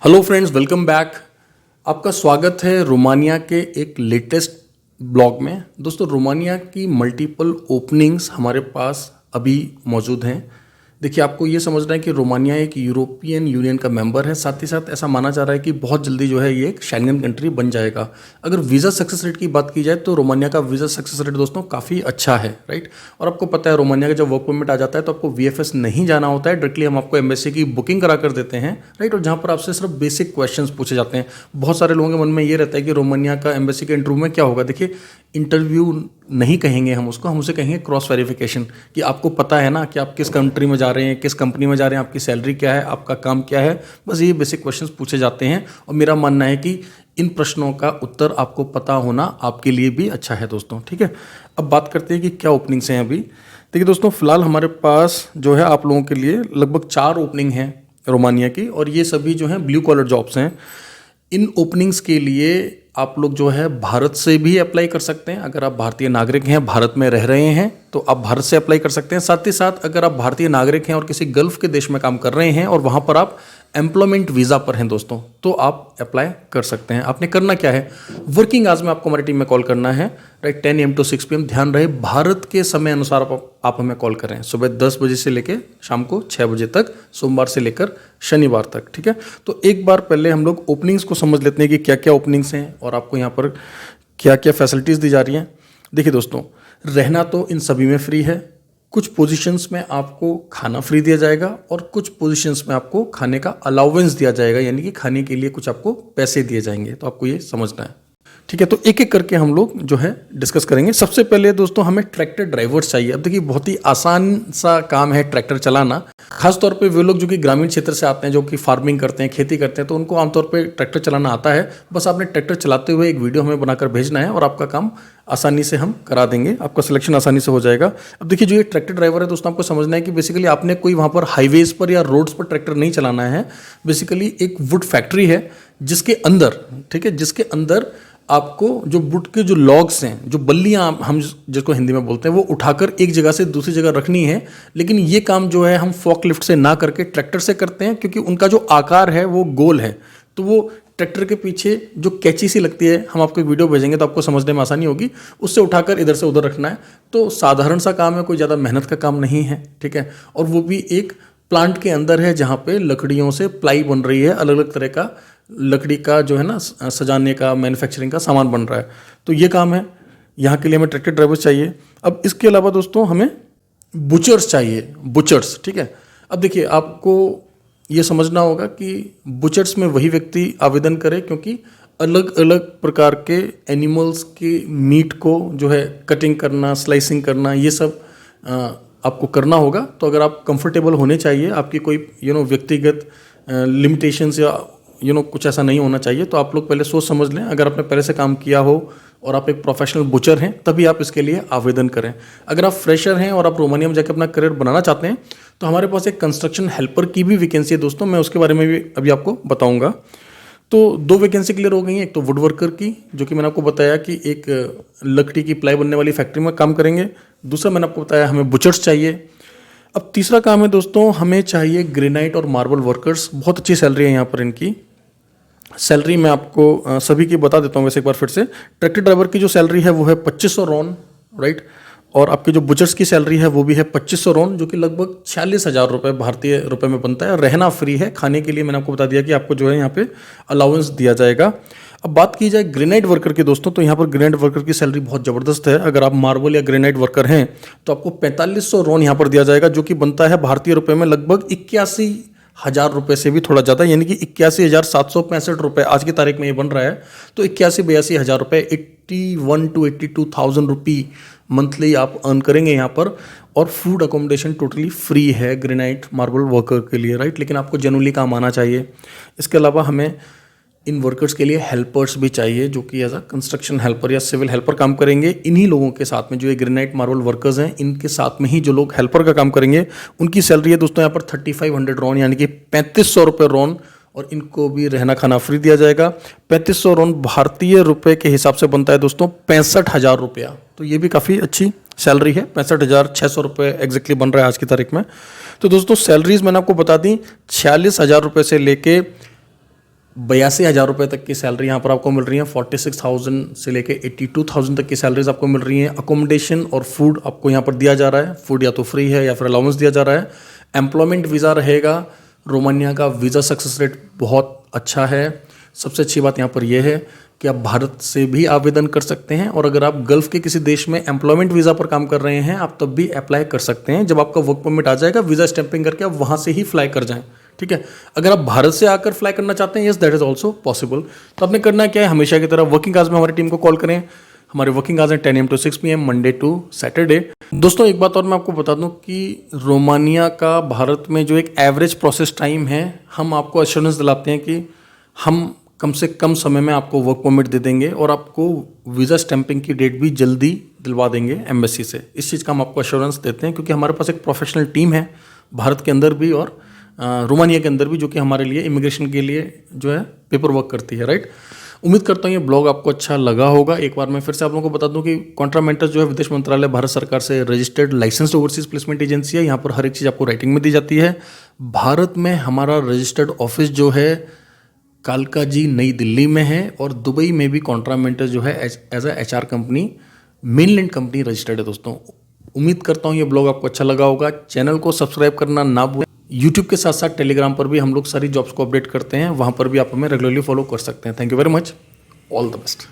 Hello friends, welcome back. आपका स्वागत है रोमानिया के एक लेटेस्ट ब्लॉग में। दोस्तों, रोमानिया की मल्टीपल ओपनिंग्स हमारे पास अभी मौजूद हैं। देखिए, आपको ये समझना है कि रोमानिया एक यूरोपियन यूनियन का मेंबर है। साथ ही साथ ऐसा माना जा रहा है कि बहुत जल्दी जो है ये एक शेंगन कंट्री बन जाएगा। अगर वीज़ा सक्सेस रेट की बात की जाए तो रोमानिया का वीज़ा सक्सेस रेट दोस्तों काफ़ी अच्छा है, राइट। और आपको पता है रोमानिया का जब वर्क परमिट आ जाता है तो आपको वीएफएस नहीं जाना होता है, डायरेक्टली हम आपको एम्बेसी की बुकिंग करा कर देते हैं, राइट। और जहाँ पर आपसे सिर्फ बेसिक क्वेश्चंस पूछे जाते हैं। बहुत सारे लोगों के मन में ये रहता है कि रोमानिया का एम्बेसी के इंटरव्यू में क्या होगा। देखिए, इंटरव्यू नहीं कहेंगे हम उसको, हम उसे कहेंगे क्रॉस वेरिफिकेशन, कि आपको पता है ना कि आप किस कंट्री में जा रहे हैं, किस कंपनी में जा रहे हैं, आपकी सैलरी क्या है, आपका काम क्या है। बस ये बेसिक क्वेश्चंस पूछे जाते हैं और मेरा मानना है कि इन प्रश्नों का उत्तर आपको पता होना आपके लिए भी अच्छा है दोस्तों, ठीक है। अब बात करते हैं कि क्या ओपनिंग्स हैं अभी। देखिए दोस्तों, फिलहाल हमारे पास जो है आप लोगों के लिए लगभग 4 ओपनिंग हैं रोमानिया की, और ये सभी जो हैं ब्लू कॉलर जॉब्स हैं। इन ओपनिंग्स के लिए आप लोग जो है भारत से भी अप्लाई कर सकते हैं। अगर आप भारतीय नागरिक हैं, भारत में रह रहे हैं, तो आप भारत से अप्लाई कर सकते हैं। साथ ही साथ अगर आप भारतीय नागरिक हैं और किसी गल्फ के देश में काम कर रहे हैं और वहाँ पर आप एम्प्लॉयमेंट वीज़ा पर हैं दोस्तों, तो आप अप्लाई कर सकते हैं। आपने करना क्या है, वर्किंग आवर्स में आपको हमारी टीम में कॉल करना है, राइट। 10 AM to 6 PM, ध्यान रहे भारत के समय अनुसार आप हमें कॉल करें। सुबह 10 बजे से लेकर शाम को 6 बजे तक, सोमवार से लेकर शनिवार तक, ठीक है। तो एक बार पहले हम लोग ओपनिंग्स को समझ लेते हैं कि क्या क्या ओपनिंग्स हैं और आपको यहाँ पर क्या क्या फैसिलिटीज़ दी जा रही हैं। देखिए दोस्तों, रहना तो इन सभी में फ्री है। कुछ पोजीशंस में आपको खाना फ्री दिया जाएगा और कुछ पोजीशंस में आपको खाने का अलाउंस दिया जाएगा, यानी कि खाने के लिए कुछ आपको पैसे दिए जाएंगे। तो आपको ये समझना है, ठीक है। तो एक एक करके हम लोग जो है डिस्कस करेंगे। सबसे पहले दोस्तों हमें ट्रैक्टर ड्राइवर्स चाहिए। अब देखिए, बहुत ही आसान सा काम है ट्रैक्टर चलाना। खास तौर पे वे लोग जो कि ग्रामीण क्षेत्र से आते हैं, जो कि फार्मिंग करते हैं, खेती करते हैं, तो उनको आमतौर पे ट्रैक्टर चलाना आता है। बस आपने ट्रैक्टर चलाते हुए एक वीडियो हमें बनाकर भेजना है और आपका काम आसानी से हम करा देंगे, आपका सिलेक्शन आसानी से हो जाएगा। अब देखिए, जो ये ट्रैक्टर ड्राइवर है दोस्तों, आपको समझना है कि बेसिकली आपने कोई वहाँ पर हाईवेज पर या रोड्स पर ट्रैक्टर नहीं चलाना है। बेसिकली एक वुड फैक्ट्री है जिसके अंदर, ठीक है, जिसके अंदर आपको जो वुड के जो लॉग्स हैं, जो बल्लियां हम जिसको हिंदी में बोलते हैं, वो उठाकर एक जगह से दूसरी जगह रखनी है। लेकिन ये काम जो है हम फॉकलिफ्ट से ना करके ट्रैक्टर से करते हैं, क्योंकि उनका जो आकार है वो गोल है। तो वो ट्रैक्टर के पीछे जो कैंची सी लगती है, हम आपको एक वीडियो भेजेंगे तो आपको समझने में आसानी होगी, उससे उठाकर इधर से उधर रखना है। तो साधारण सा काम है, कोई ज़्यादा मेहनत का काम नहीं है, ठीक है। और वो भी एक प्लांट के अंदर है जहाँ पे लकड़ियों से प्लाई बन रही है, अलग अलग तरह का लकड़ी का जो है ना सजाने का, मैन्युफैक्चरिंग का सामान बन रहा है। तो ये काम है, यहाँ के लिए हमें ट्रैक्टर ड्राइवर्स चाहिए। अब इसके अलावा दोस्तों हमें बुचर्स चाहिए, बुचर्स, ठीक है। अब देखिए, आपको ये समझना होगा कि बुचर्स में वही व्यक्ति आवेदन करे, क्योंकि अलग अलग प्रकार के एनिमल्स के मीट को जो है कटिंग करना, स्लाइसिंग करना, ये सब आपको करना होगा। तो अगर आप कंफर्टेबल होने चाहिए, आपकी कोई व्यक्तिगत लिमिटेशंस या कुछ ऐसा नहीं होना चाहिए, तो आप लोग पहले सोच समझ लें। अगर आपने पहले से काम किया हो और आप एक प्रोफेशनल बुचर हैं, तभी आप इसके लिए आवेदन करें। अगर आप फ्रेशर हैं और आप रोमानिया में जाकर अपना करियर बनाना चाहते हैं, तो हमारे पास एक कंस्ट्रक्शन हेल्पर की भी वैकेंसी है दोस्तों, मैं उसके बारे में भी अभी आपको बताऊंगा। तो 2 वैकेंसी क्लियर हो गई हैं। एक तो वुड वर्कर की, जो कि मैंने आपको बताया कि एक लकड़ी की प्लाई बनने वाली फैक्ट्री में काम करेंगे। दूसरा मैंने आपको बताया हमें बुचर्स चाहिए। अब तीसरा काम है दोस्तों, हमें चाहिए ग्रेनाइट और मार्बल वर्कर्स। बहुत अच्छी सैलरी है यहाँ पर इनकी। सैलरी मैं आपको सभी की बता देता हूँ वैसे एक बार फिर से। ट्रैक्टर ड्राइवर की जो सैलरी है वो है 2500 रॉन, राइट। और आपके जो बुचर्स की सैलरी है वो भी है 2500 रॉन, जो कि लगभग 46,000 रुपये भारतीय रुपये में बनता है। रहना फ्री है, खाने के लिए मैंने आपको बता दिया कि आपको जो है यहाँ पे अलाउंस दिया जाएगा। अब बात की जाए ग्रेनाइट वर्कर की दोस्तों, तो यहाँ पर ग्रेनाइट वर्कर की सैलरी बहुत ज़बरदस्त है। अगर आप मार्बल या ग्रेनाइट वर्कर हैं तो आपको 4500 रॉन यहाँ पर दिया जाएगा, जो कि बनता है भारतीय रुपये में लगभग 81,000 रुपये से भी थोड़ा ज़्यादा, यानी कि 81,765 रुपये आज की तारीख में ये बन रहा है। तो 81-82,000 रुपये, 81 to 82,000 रुपी मंथली आप अर्न करेंगे यहाँ पर। और फूड अकोमोडेशन टोटली फ्री है ग्रेनाइट मार्बल वर्कर के लिए, राइट। लेकिन आपको जनरली काम आना चाहिए। इसके अलावा हमें इन वर्कर्स के लिए हेल्पर्स भी चाहिए, जो कि एज अ कंस्ट्रक्शन हेल्पर या सिविल हेल्पर काम करेंगे। इन्हीं लोगों के साथ में जो ये ग्रेनाइट मार्बल वर्कर्स हैं, इनके साथ में ही जो लोग हेल्पर का काम करेंगे, उनकी सैलरी है दोस्तों यहाँ पर 3500 रॉन, यानी कि 3500 रुपये रॉन। और इनको भी रहना खाना फ्री दिया जाएगा। 3500 रॉन भारतीय रुपये के हिसाब से बनता है दोस्तों 65,000 रुपया। तो ये भी काफ़ी अच्छी सैलरी है। 65,600 रुपये एग्जैक्टली बन रहा है आज की तारीख में। तो दोस्तों सैलरीज मैंने आपको बता दी, 46,000 रुपये से लेके 82,000 रुपये तक की सैलरी यहाँ पर आपको मिल रही है। 46,000 से लेके 82,000 तक की सैलरीज आपको मिल रही हैं। अकोमोडेशन और फूड आपको यहाँ पर दिया जा रहा है। फूड या तो फ्री है या फिर अलाउंस दिया जा रहा है। एम्प्लॉयमेंट वीज़ा रहेगा। रोमानिया का वीज़ा सक्सेस रेट बहुत अच्छा है। सबसे अच्छी बात यहाँ पर यह है कि आप भारत से भी आवेदन कर सकते हैं, और अगर आप गल्फ़ के किसी देश में एम्प्लॉयमेंट वीज़ा पर काम कर रहे हैं आप तब भी अप्लाई कर सकते हैं। जब आपका वर्क परमिट आ जाएगा, वीज़ा स्टैंपिंग करके आप वहाँ से ही फ्लाई कर जाएं, ठीक है। अगर आप भारत से आकर फ्लाई करना चाहते हैं, yes that is also possible. तो आपने करना क्या है, हमेशा की तरह वर्किंग आवर्स में हमारी टीम को कॉल करें। हमारे वर्किंग आवर्स हैं 10 AM to 6 PM Monday to Saturday. दोस्तों एक बात और मैं आपको बता दूं कि रोमानिया का भारत में जो एक एवरेज प्रोसेस टाइम है, हम आपको एश्योरेंस दिलाते हैं कि हम कम से कम समय में आपको वर्क परमिट दे देंगे और आपको वीज़ा स्टैंपिंग की डेट भी जल्दी दिलवा देंगे एम्बेसी से। इस चीज़ का हम आपको एश्योरेंस देते हैं, क्योंकि हमारे पास एक प्रोफेशनल टीम है भारत के अंदर भी और रोमानिया के अंदर भी, जो कि हमारे लिए इमिग्रेशन के लिए जो है पेपर वर्क करती है, राइट। उम्मीद करता हूँ ये ब्लॉग आपको अच्छा लगा होगा। एक बार मैं फिर से आप लोगों को बता दूं कि कॉन्ट्रामेंटस जो है विदेश मंत्रालय भारत सरकार से registered licensed overseas placement agency है। यहाँ पर हर एक चीज़ आपको राइटिंग में दी जाती है। भारत में हमारा रजिस्टर्ड ऑफिस जो है कालका जी नई दिल्ली में है, और दुबई में भी कॉन्ट्रामेंटस जो है as a HR company, mainland company registered है। दोस्तों उम्मीद करता हूँ ये ब्लॉग आपको अच्छा लगा होगा। चैनल को सब्सक्राइब करना ना भूलें। यूट्यूब के साथ साथ टेलीग्राम पर भी हम लोग सारी जॉब्स को अपडेट करते हैं, वहाँ पर भी आप हमें रेगुलरली फॉलो कर सकते हैं। Thank you very much, all the best.